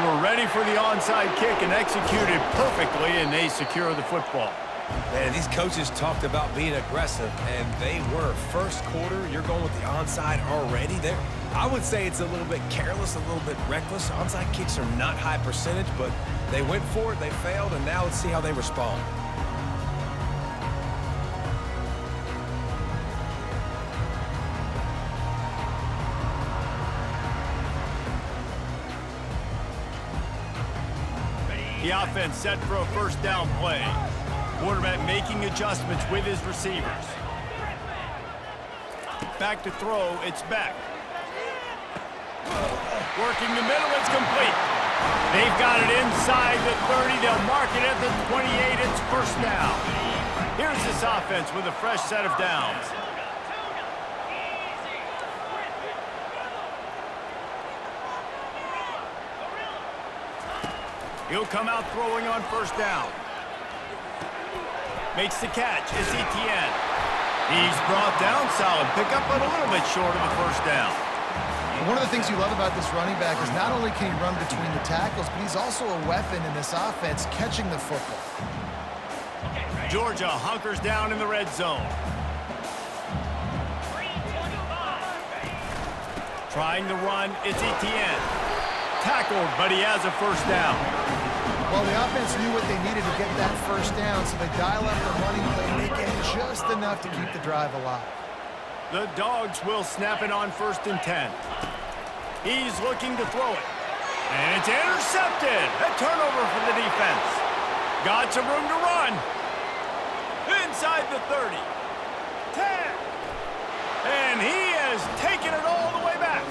were ready for the onside kick and executed perfectly, and they secure the football. Man, these coaches talked about being aggressive, and they were. First quarter, you're going with the onside already there. I would say it's a little bit careless, a little bit reckless. Onside kicks are not high percentage, but they went for it, they failed, and now let's see how they respond. The offense set for a first down play. Quarterback making adjustments with his receivers. Back to throw, it's Beck. Working the middle, it's complete. They've got it inside the 30. They'll mark it at the 28. It's first down. Here's this offense with a fresh set of downs. He'll come out throwing on first down. Makes the catch. It's Etienne. He's brought down. Solid pickup, but a little bit short of the first down. One of the things you love about this running back is not only can he run between the tackles, but he's also a weapon in this offense catching the football. Georgia hunkers down in the red zone. Trying to run. It's Etienne. Tackled, but he has a first down. Well, the offense knew what they needed to get that first down, so they dial up the running play and they get just enough to keep the drive alive. The Dogs will snap it on 1st and 10. He's looking to throw it. And it's intercepted. A turnover for the defense. Got some room to run. Inside the 30. 10. And he has taken it all the way back.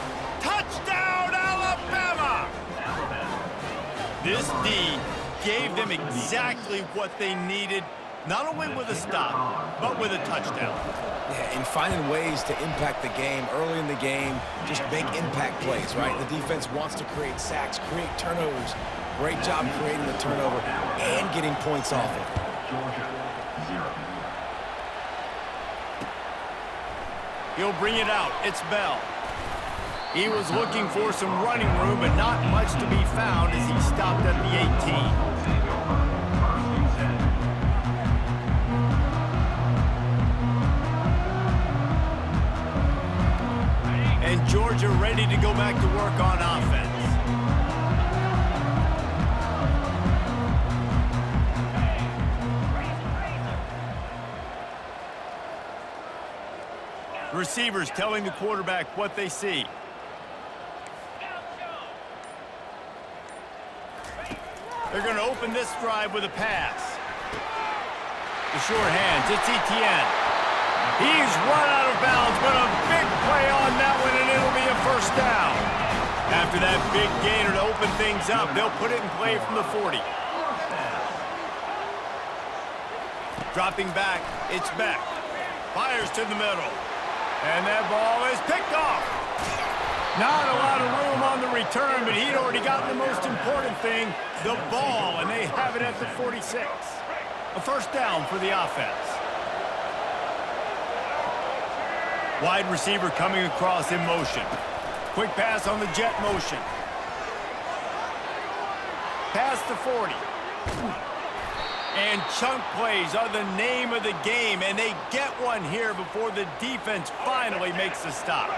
Touchdown, Alabama! This D gave them exactly what they needed, not only with a stop, but with a touchdown. Yeah, and finding ways to impact the game early in the game, just make impact plays, right? The defense wants to create sacks, create turnovers. Great job creating the turnover and getting points off it. He'll bring it out. It's Bell. He was looking for some running room, but not much to be found as he stopped at the 18. And Georgia ready to go back to work on offense. Receivers telling the quarterback what they see. They're going to open this drive with a pass. The short hands, it's Etienne. He's run out of bounds, but a big play on that one, and it'll be a first down. After that big gainer to open things up, they'll put it in play from the 40. Dropping back, it's Beck. Fires to the middle. And that ball is picked off. Not a lot of room on the return, but he'd already gotten the most important thing, the ball, and they have it at the 46. A first down for the offense. Wide receiver coming across in motion. Quick pass on the jet motion. Past the 40. And chunk plays are the name of the game, and they get one here before the defense finally makes the stop.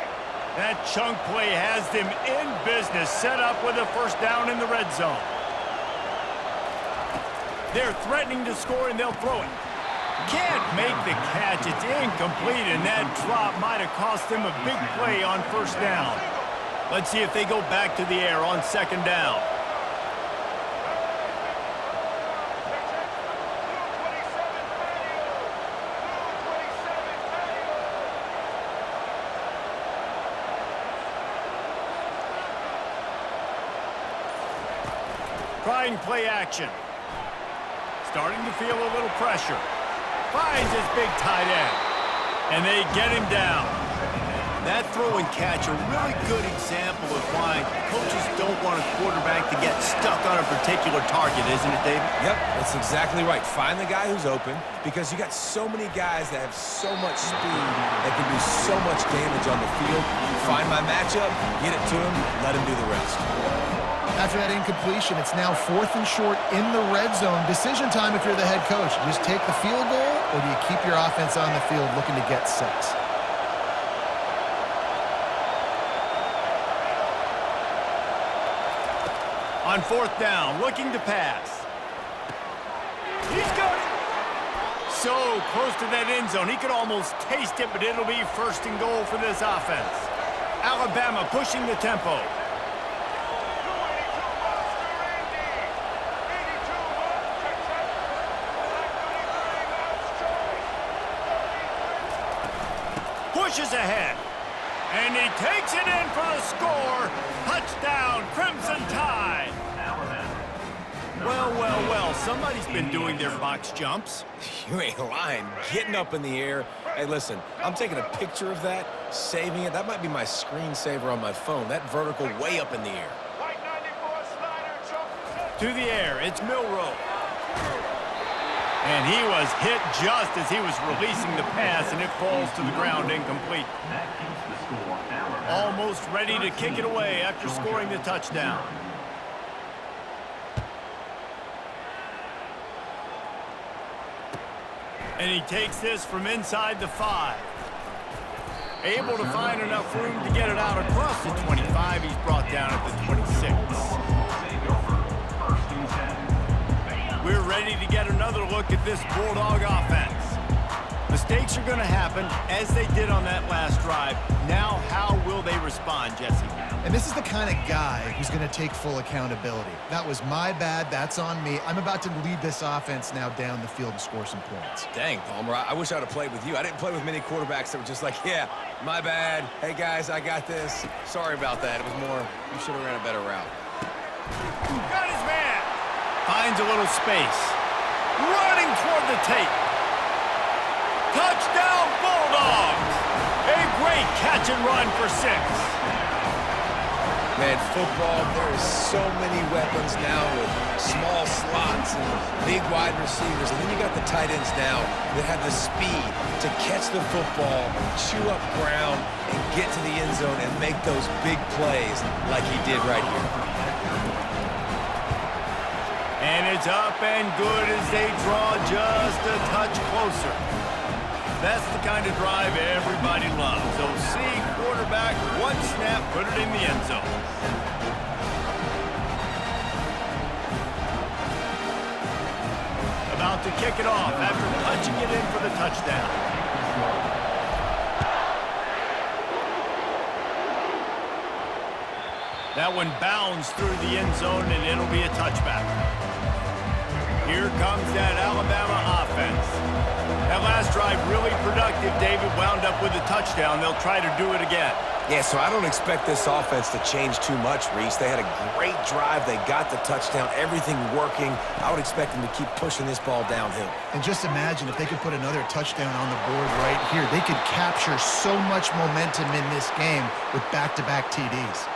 That chunk play has them in business, set up with a first down in the red zone. They're threatening to score, and they'll throw it. Can't make the catch. It's incomplete, and that drop might have cost them a big play on first down. Let's see if they go back to the air on second down. Trying play action. Starting to feel a little pressure. Finds his big tight end. And they get him down. That throw and catch, a really good example of why coaches don't want a quarterback to get stuck on a particular target, isn't it, David? Yep, that's exactly right. Find the guy who's open, because you got so many guys that have so much speed that can do so much damage on the field. Find my matchup, get it to him, let him do the rest. After that incompletion, it's now 4th and short in the red zone. Decision time if you're the head coach. You just take the field goal, or do you keep your offense on the field looking to get 6? On 4th down, looking to pass. He's got it. So close to that end zone. He could almost taste it, but it'll be 1st and goal for this offense. Alabama pushing the tempo. Pushes ahead. And he takes it in for the score. Touchdown, Crimson Tide. Well, well, well, somebody's been doing their box jumps. You ain't lying. Getting up in the air. Hey, listen, I'm taking a picture of that, saving it. That might be my screensaver on my phone. That vertical way up in the air. To the air, it's Milroe. And he was hit just as he was releasing the pass, and it falls to the ground incomplete. Almost ready to kick it away after scoring the touchdown. And he takes this from inside the 5. Able to find enough room to get it out across the 25. He's brought down at the 26. We're ready to get another look at this Bulldog offense. Mistakes are going to happen, as they did on that last drive. Now, how will they respond, Jesse? And this is the kind of guy who's going to take full accountability. That was my bad. That's on me. I'm about to lead this offense now down the field and score some points. Dang, Palmer, I wish I'd have played with you. I didn't play with many quarterbacks that were just like, yeah, my bad. Hey, guys, I got this. Sorry about that. It was more, you should have ran a better route. Got his man. Finds a little space. Running toward the tape. Touchdown, Bulldogs! A great catch and run for 6. Man, football, there is so many weapons now with small slots and big wide receivers. And then you got the tight ends now that have the speed to catch the football, chew up ground, and get to the end zone and make those big plays like he did right here. And it's up and good as they draw just a touch closer. That's the kind of drive everybody loves. OC quarterback, one snap, put it in the end zone. About to kick it off after punching it in for the touchdown. That one bounds through the end zone, and it'll be a touchback. Here comes that Alabama offense. That last drive really productive. David wound up with a touchdown. They'll try to do it again. Yeah, so I don't expect this offense to change too much, Reese. They had a great drive. They got the touchdown. Everything working. I would expect them to keep pushing this ball downhill. And just imagine if they could put another touchdown on the board right here. They could capture so much momentum in this game with back-to-back TDs.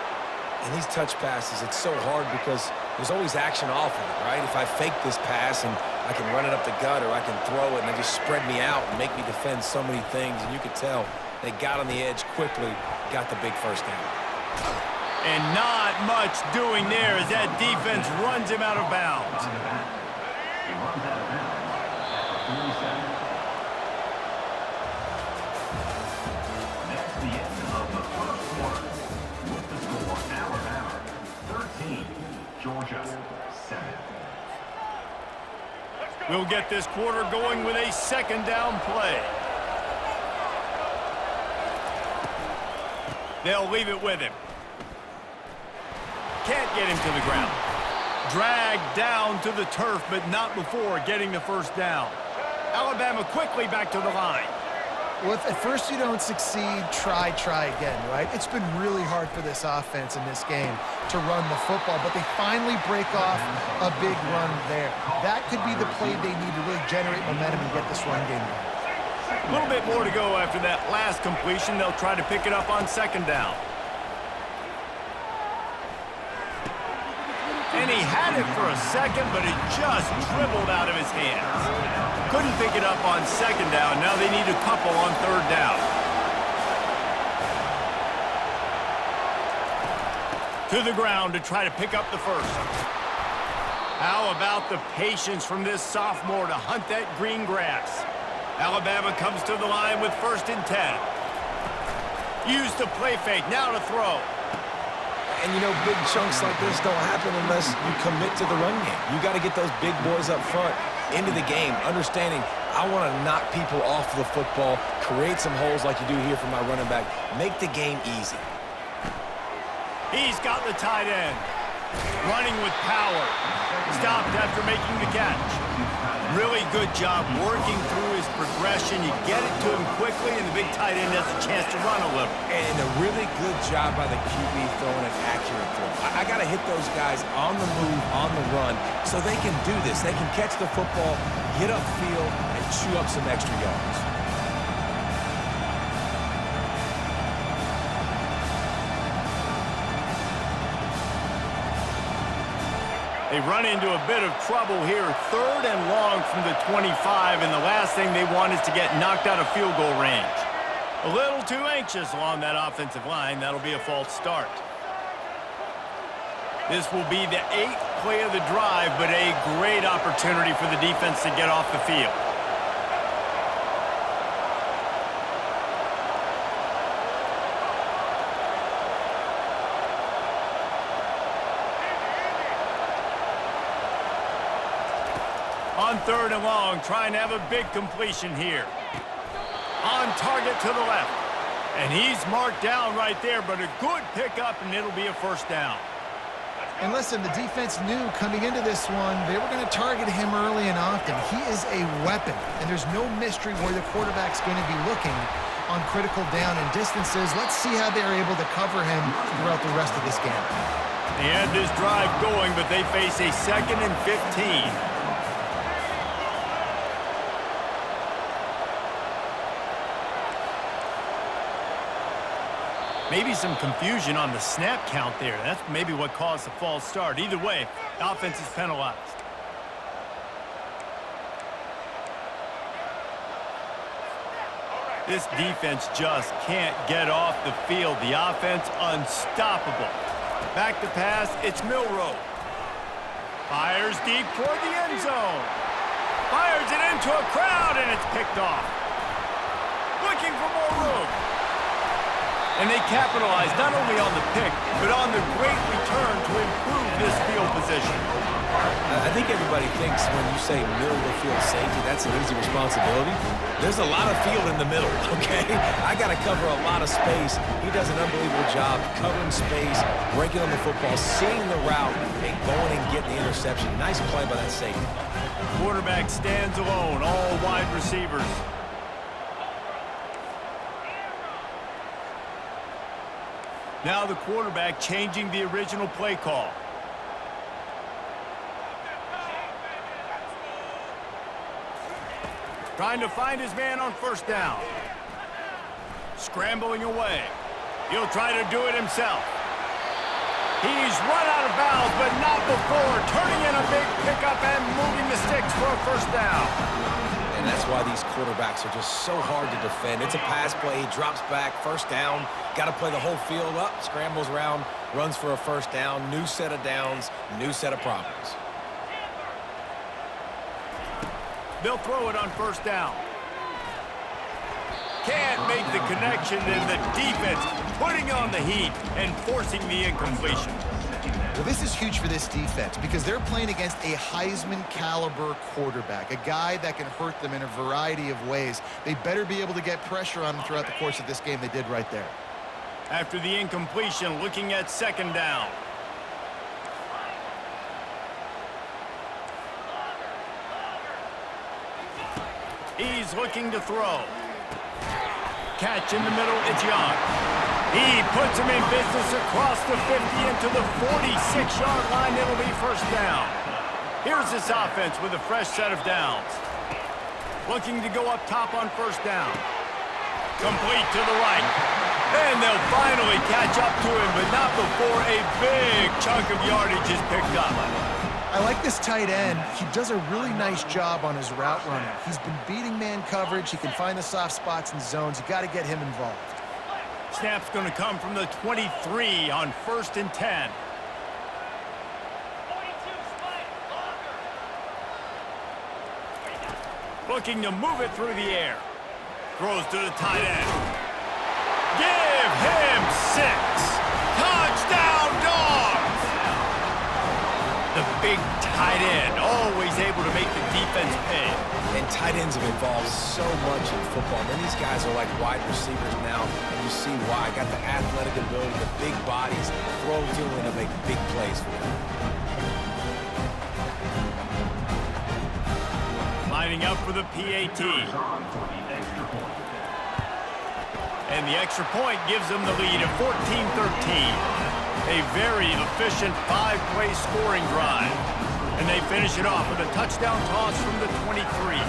And these touch passes, it's so hard because there's always action off of it, right? If I fake this pass and I can run it up the gut or I can throw it and they just spread me out and make me defend so many things. And you could tell they got on the edge quickly, got the big first down. And not much doing there as that defense runs him out of bounds. Georgia, 7. We'll get this quarter going with a second down play. They'll leave it with him. Can't get him to the ground. Dragged down to the turf, but not before getting the first down. Alabama quickly back to the line. Well, if at first you don't succeed, try again, right? It's been really hard for this offense in this game to run the football, but they finally break off a big run there. That could be the play they need to really generate momentum and get this run game going. A little bit more to go after that last completion. They'll try to pick it up on second down. And he had it for a second, but it just dribbled out of his hands. Couldn't pick it up on second down. Now they need a couple on third down. To the ground to try to pick up the first. How about the patience from this sophomore to hunt that green grass? Alabama comes to the line with 1st and 10. Use the play fake, now to throw. And, you know, big chunks like this don't happen unless you commit to the run game. You got to get those big boys up front into the game, understanding I want to knock people off the football, create some holes like you do here for my running back, make the game easy. He's got the tight end. Running with power. Stopped after making the catch. Really good job working through his progression. You get it to him quickly, and the big tight end has a chance to run a little. And a really good job by the QB throwing an accurate throw. I got to hit those guys on the move, on the run, so they can do this. They can catch the football, get upfield, and chew up some extra yards. They run into a bit of trouble here. 3rd and long from the 25, and the last thing they want is to get knocked out of field goal range. A little too anxious along that offensive line. That'll be a false start. This will be the 8th play of the drive, but a great opportunity for the defense to get off the field. On 3rd and long, trying to have a big completion here. On target to the left. And he's marked down right there, but a good pickup, and it'll be a 1st down. And listen, the defense knew coming into this one, they were going to target him early and often. He is a weapon, and there's no mystery where the quarterback's going to be looking on critical down and distances. Let's see how they're able to cover him throughout the rest of this game. They had this drive going, but they face a 2nd and 15. Maybe some confusion on the snap count there. That's maybe what caused the false start. Either way, the offense is penalized. This defense just can't get off the field. The offense unstoppable. Back to pass, it's Milroe. Fires deep toward the end zone. Fires it into a crowd, and it's picked off. Looking for more room. And they capitalized not only on the pick, but on the great return to improve this field position. I think everybody thinks when you say middle of the field safety, that's an easy responsibility. There's a lot of field in the middle, okay? I got to cover a lot of space. He does an unbelievable job covering space, breaking on the football, seeing the route, and going and getting the interception. Nice play by that safety. Quarterback stands alone, all wide receivers. Now the quarterback changing the original play call. Trying to find his man on 1st down. Scrambling away. He'll try to do it himself. He's run out of bounds, but not before. Turning in a big pickup and moving the sticks for a 1st down. And that's why these quarterbacks are just so hard to defend. It's a pass play, drops back, 1st down. Got to play the whole field up, scrambles around, runs for a 1st down. New set of downs, new set of problems. They'll throw it on 1st down. Can't make the connection, and the defense putting on the heat and forcing the incompletion. Well, this is huge for this defense because they're playing against a Heisman-caliber quarterback, a guy that can hurt them in a variety of ways. They better be able to get pressure on him throughout the course of this game. They did right there. After the incompletion, looking at 2nd down. He's looking to throw. Catch in the middle, it's Young. He puts him in business across the 50 into the 46-yard line. It'll be 1st down. Here's this offense with a fresh set of downs. Looking to go up top on 1st down. Complete to the right. And they'll finally catch up to him, but not before a big chunk of yardage is picked up. I like this tight end. He does a really nice job on his route running. He's been beating man coverage. He can find the soft spots and zones. You got to get him involved. Snap's going to come from the 23 on 1st and 10. Looking to move it through the air. Throws to the tight end. Give him 6. Touchdown, Dogs! The big tight end, always able to make the defense pay. And tight ends have evolved so much in football. And these guys are like wide receivers now, and you see why. Got the athletic ability, the big bodies, throw to them and make big plays for them. Lining up for the PAT. And the extra point gives them the lead at 14-13. A very efficient 5-play scoring drive. And they finish it off with a touchdown toss from the 23.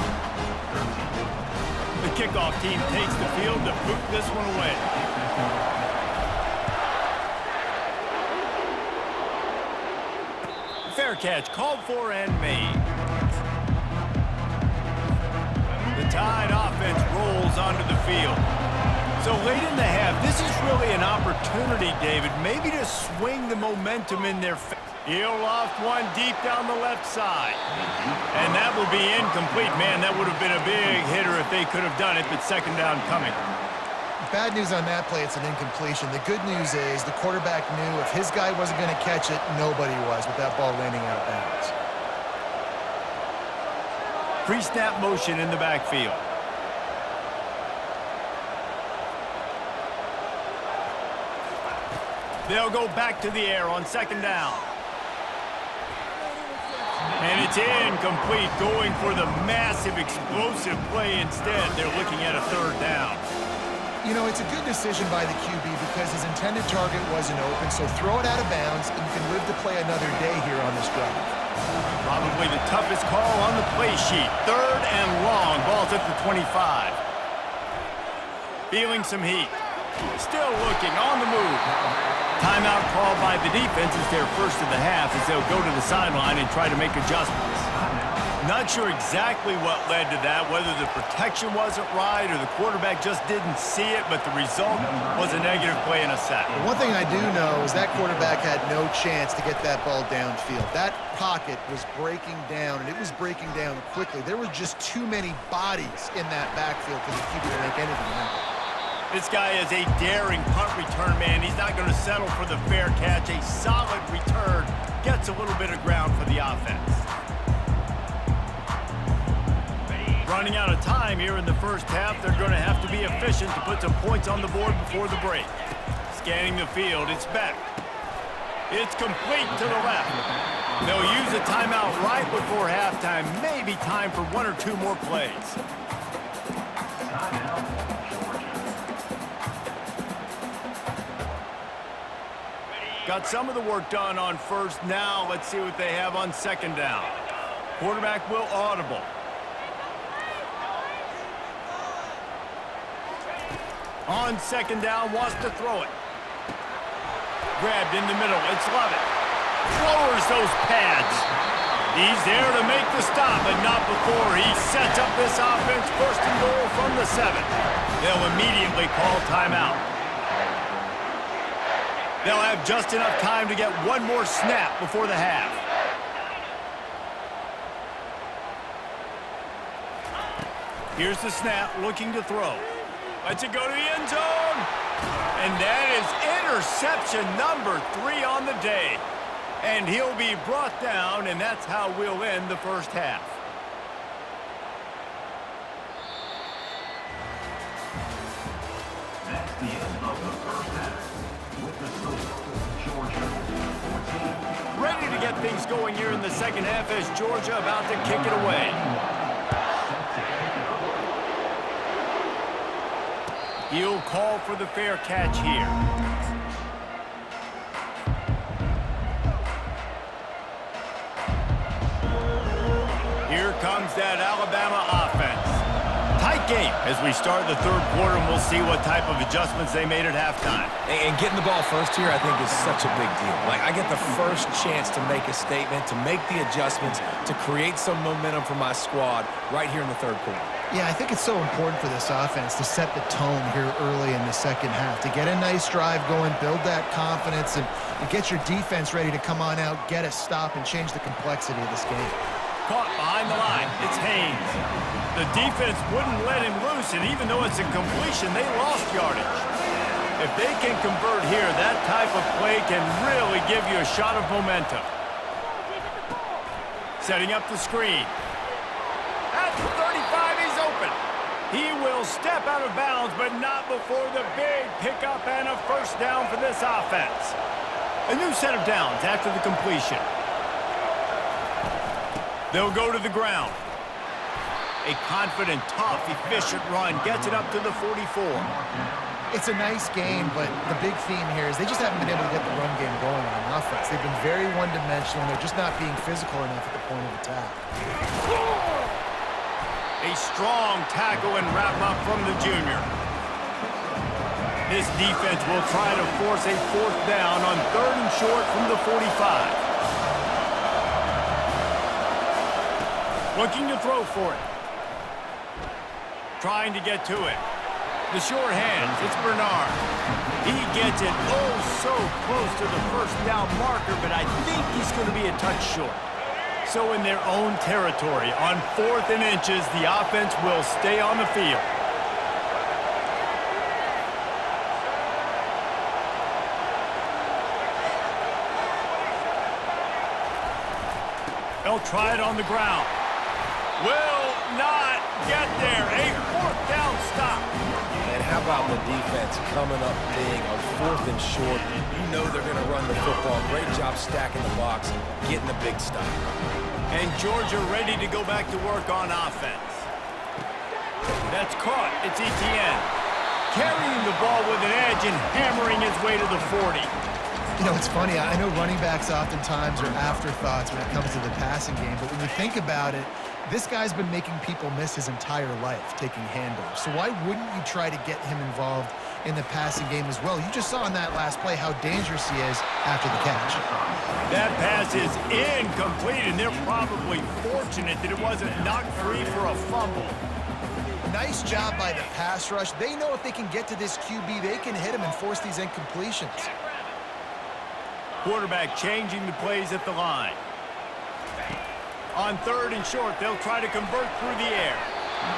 The kickoff team takes the field to boot this one away. Fair catch called for and made. The Tide offense rolls onto the field. So late in the half, this is really an opportunity, David, maybe to swing the momentum in their favor. He'll loft one deep down the left side. And that will be incomplete. Man, that would have been a big hitter if they could have done it, but second down coming. Bad news on that play, it's an incompletion. The good news is the quarterback knew if his guy wasn't going to catch it, nobody was with that ball landing out of bounds. Pre-snap motion in the backfield. They'll go back to the air on second down. And it's incomplete, going for the massive explosive play instead. They're looking at a third down. You know, it's a good decision by the QB because his intended target wasn't open, so throw it out of bounds, and you can live to play another day here on this drive. Probably the toughest call on the play sheet. Third and long. Ball's at the 25. Feeling some heat. Still looking on the move. Timeout called by the defense is their first of the half as they'll go to the sideline and try to make adjustments. Not sure exactly what led to that, whether the protection wasn't right or the quarterback just didn't see it, but the result was a negative play in a sack. One thing I do know is that quarterback had no chance to get that ball downfield. That pocket was breaking down, and it was breaking down quickly. There were just too many bodies in that backfield for the QB to make anything happen. This guy is a daring punt return man. He's not going to settle for the fair catch. A solid return gets a little bit of ground for the offense. Running out of time here in the first half. They're going to have to be efficient to put some points on the board before the break. Scanning the field, it's Beck. It's complete to the left. They'll use a timeout right before halftime. Maybe time for one or two more plays. Got some of the work done on first. Now let's see what they have on second down. Quarterback will audible. On second down, wants to throw it. Grabbed in the middle, it's Lovett. Lowers those pads. He's there to make the stop, but not before he sets up this offense. First and goal from the 7. They'll immediately call timeout. They'll have just enough time to get one more snap before the half. Here's the snap, looking to throw. Lets it go to the end zone. And that is interception number 3 on the day. And he'll be brought down, and that's how we'll end the first half. That's the end of the first half. With the score, Georgia 14. Ready to get things going here in the second half as Georgia about to kick it away. He'll call for the fair catch here. Here comes that Alabama offense. Tight game as we start the third quarter, and we'll see what type of adjustments they made at halftime. And getting the ball first here, I think, is such a big deal. Like, I get the first chance to make a statement, to make the adjustments, to create some momentum for my squad right here in the third quarter. Yeah, I think it's so important for this offense to set the tone here early in the second half, to get a nice drive going, build that confidence, and get your defense ready to come on out, get a stop, and change the complexity of this game. Caught behind the line. It's Haynes. The defense wouldn't let him loose, and even though it's a completion, they lost yardage. If they can convert here, that type of play can really give you a shot of momentum. Setting up the screen. At the 35, he's open. He will step out of bounds, but not before the big pickup and a first down for this offense. A new set of downs after the completion. They'll go to the ground. A confident, tough, efficient run gets it up to the 44. It's a nice game, but the big theme here is they just haven't been able to get the run game going on offense. They've been very one-dimensional, and they're just not being physical enough at the point of attack. A strong tackle and wrap-up from the junior. This defense will try to force a fourth down on 3rd and short from the 45. Looking to throw for it. Trying to get to it. The short hands, it's Bernard. He gets it so close to the first down marker, but I think he's going to be a touch short. So in their own territory, on 4th and inches, the offense will stay on the field. They'll try it on the ground. Will not get there. A 4th down stop. And how about the defense coming up big on 4th and short? You know they're going to run the football. Great job stacking the box, getting the big stop. And Georgia ready to go back to work on offense. That's caught. It's Etienne. Carrying the ball with an edge and hammering his way to the 40. You know, it's funny. I know running backs oftentimes are afterthoughts when it comes to the passing game, but when you think about it, this guy's been making people miss his entire life taking handoffs. So why wouldn't you try to get him involved in the passing game as well? You just saw in that last play how dangerous he is after the catch. That pass is incomplete, and they're probably fortunate that it wasn't knocked free for a fumble. Nice job by the pass rush. They know if they can get to this QB, they can hit him and force these incompletions. Quarterback changing the plays at the line. On 3rd and short, they'll try to convert through the air.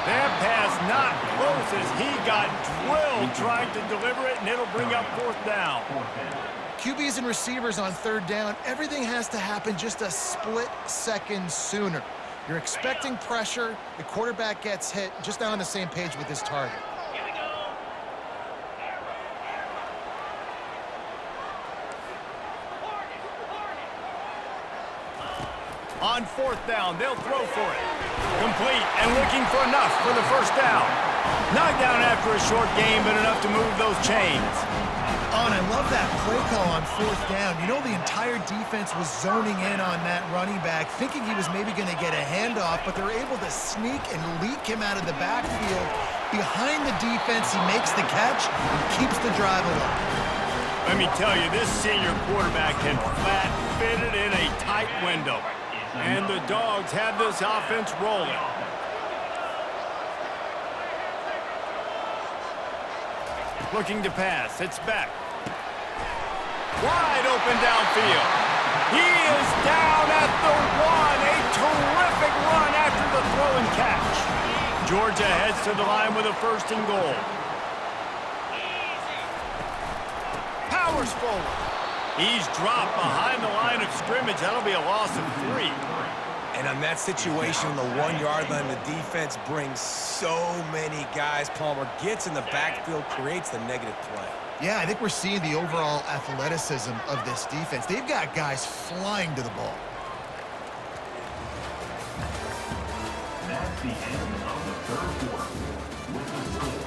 That pass not close as he got drilled trying to deliver it, and it'll bring up 4th down. QBs and receivers on 3rd down, everything has to happen just a split second sooner. You're expecting pressure, the quarterback gets hit, just not on the same page with his target. On 4th down, they'll throw for it. Complete and looking for enough for the first down. Knocked down after a short game, but enough to move those chains. Oh, and I love that play call on 4th down. You know, the entire defense was zoning in on that running back, thinking he was maybe going to get a handoff, but they're able to sneak and leak him out of the backfield. Behind the defense, he makes the catch and keeps the drive alive. Let me tell you, this senior quarterback can flat fit it in a tight window. And the Dogs have this offense rolling. Looking to pass. It's Beck. Wide open downfield. He is down at the 1. A terrific run after the throw and catch. Georgia heads to the line with a 1st and goal. Powers forward. He's dropped behind the line of scrimmage. That'll be a loss of 3. And on that situation, on the 1-yard line, the defense brings so many guys. Palmer gets in the backfield, creates the negative play. Yeah, I think we're seeing the overall athleticism of this defense. They've got guys flying to the ball. That's the end of the 3rd quarter. With the score,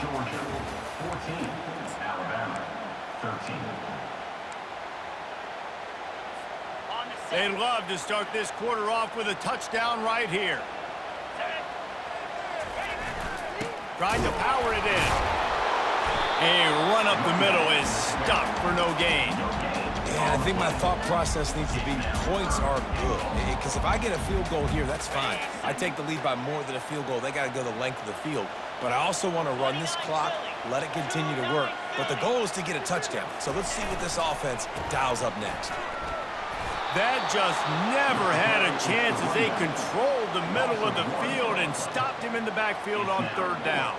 Georgia 14, Alabama 13. They'd love to start this quarter off with a touchdown right here. Trying to power it in. A run up the middle is stuck for no gain. Yeah, I think my thought process needs to be points are good. Because if I get a field goal here, that's fine. I take the lead by more than a field goal. They got to go the length of the field. But I also want to run this clock, let it continue to work. But the goal is to get a touchdown. So let's see what this offense dials up next. That just never had a chance as they controlled the middle of the field and stopped him in the backfield on third down.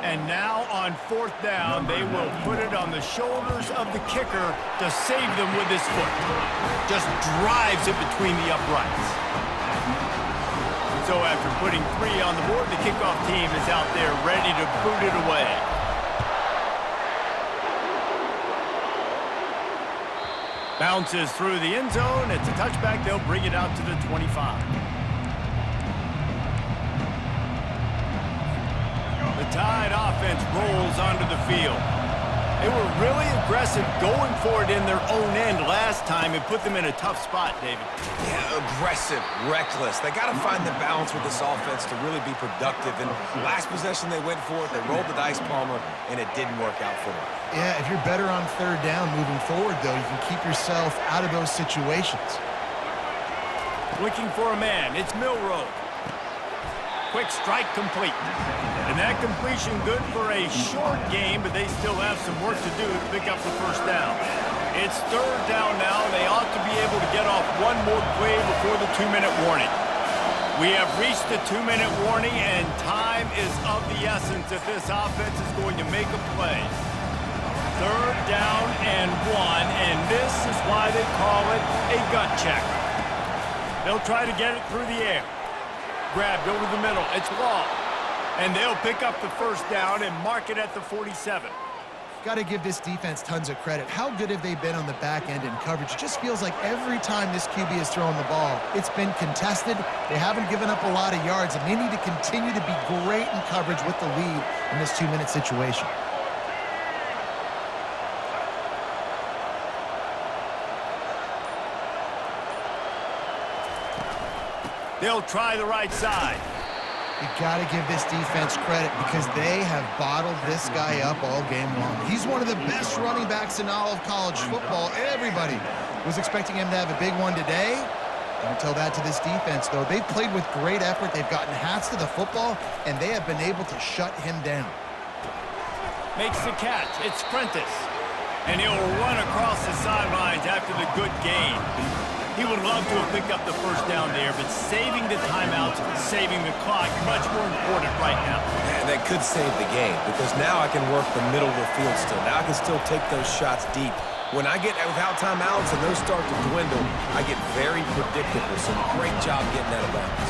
And now on fourth down, they will put it on the shoulders of the kicker to save them with his foot. Just drives it between the uprights. So after putting 3 on the board, the kickoff team is out there ready to boot it away. Bounces through the end zone. It's a touchback. They'll bring it out to the 25. The Tide offense rolls onto the field. They were really aggressive going for it in their own end last time and put them in a tough spot, David. Yeah, aggressive, reckless. They got to find the balance with this offense to really be productive. And last possession they went for it, they rolled the dice, Palmer, and it didn't work out for them. Yeah, if you're better on third down moving forward, though, you can keep yourself out of those situations. Looking for a man. It's Milroe. Quick strike complete. And that completion good for a short game, but they still have some work to do to pick up the first down. It's third down now. They ought to be able to get off one more play before the 2-minute warning. We have reached the 2-minute warning, and time is of the essence if this offense is going to make a play. Third down and 1, and this is why they call it a gut check. They'll try to get it through the air. Grabbed over the middle. It's Law. And they'll pick up the first down and mark it at the 47. Got to give this defense tons of credit. How good have they been on the back end in coverage? It just feels like every time this QB has thrown the ball, it's been contested. They haven't given up a lot of yards, and they need to continue to be great in coverage with the lead in this 2-minute situation. They'll try the right side. You got to give this defense credit because they have bottled this guy up all game long. He's one of the best running backs in all of college football. Everybody was expecting him to have a big one today. Don't tell that to this defense, though. They've played with great effort. They've gotten hats to the football, and they have been able to shut him down. Makes the catch. It's Prentice. And he'll run across the sidelines after the good gain. He would love to have picked up the first down there, but saving the timeouts, saving the clock, much more important right now. And that could save the game because now I can work the middle of the field still. Now I can still take those shots deep. When I get without timeouts and those start to dwindle, I get very predictable. So great job getting out of bounds.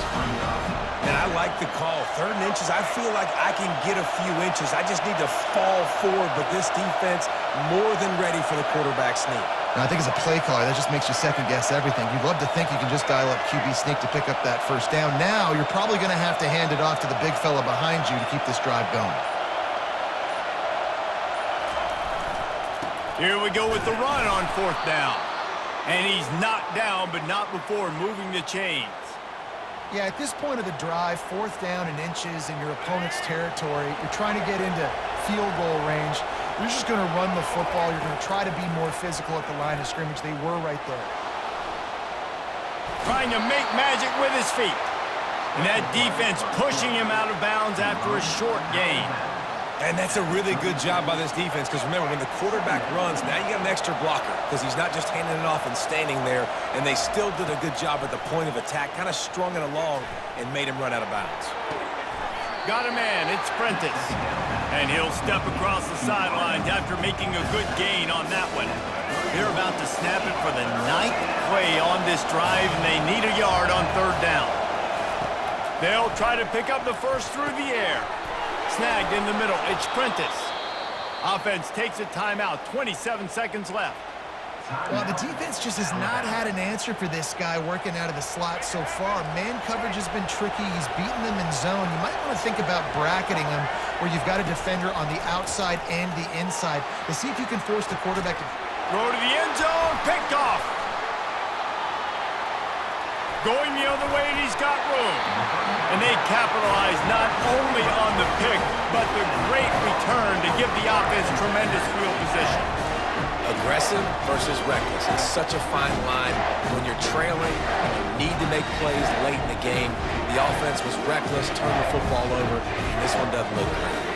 And I like the call. 3rd and inches, I feel like I can get a few inches. I just need to fall forward, but this defense more than ready for the quarterback sneak. Now, I think as a play caller, that just makes you second-guess everything. You'd love to think you can just dial up QB sneak to pick up that first down. Now, you're probably going to have to hand it off to the big fella behind you to keep this drive going. Here we go with the run on 4th down. And he's knocked down, but not before moving the chains. Yeah, at this point of the drive, 4th down and inches in your opponent's territory, you're trying to get into field goal range. You're just going to run the football. You're going to try to be more physical at the line of scrimmage. They were right there. Trying to make magic with his feet. And that defense pushing him out of bounds after a short gain. And that's a really good job by this defense because remember, when the quarterback runs, now you got an extra blocker because he's not just handing it off and standing there, and they still did a good job at the point of attack, kind of strung it along and made him run out of bounds. Got a man, it's Prentice. And he'll step across the sidelines after making a good gain on that one. They're about to snap it for the 9th play on this drive, and they need a yard on 3rd down. They'll try to pick up the first through the air. Snagged in the middle. It's Prentice. Offense takes a timeout. 27 seconds left. Well, the defense just has not had an answer for this guy working out of the slot so far. Man coverage has been tricky. He's beaten them in zone. You might want to think about bracketing him where you've got a defender on the outside and the inside to see if you can force the quarterback to throw to the end zone. Picked off. Going the other way, and he's got room. And they capitalize not only on the pick, but the great return to give the offense tremendous field position. Aggressive versus reckless. It's such a fine line when you're trailing and you need to make plays late in the game. The offense was reckless, turned the football over, and this one doesn't look great.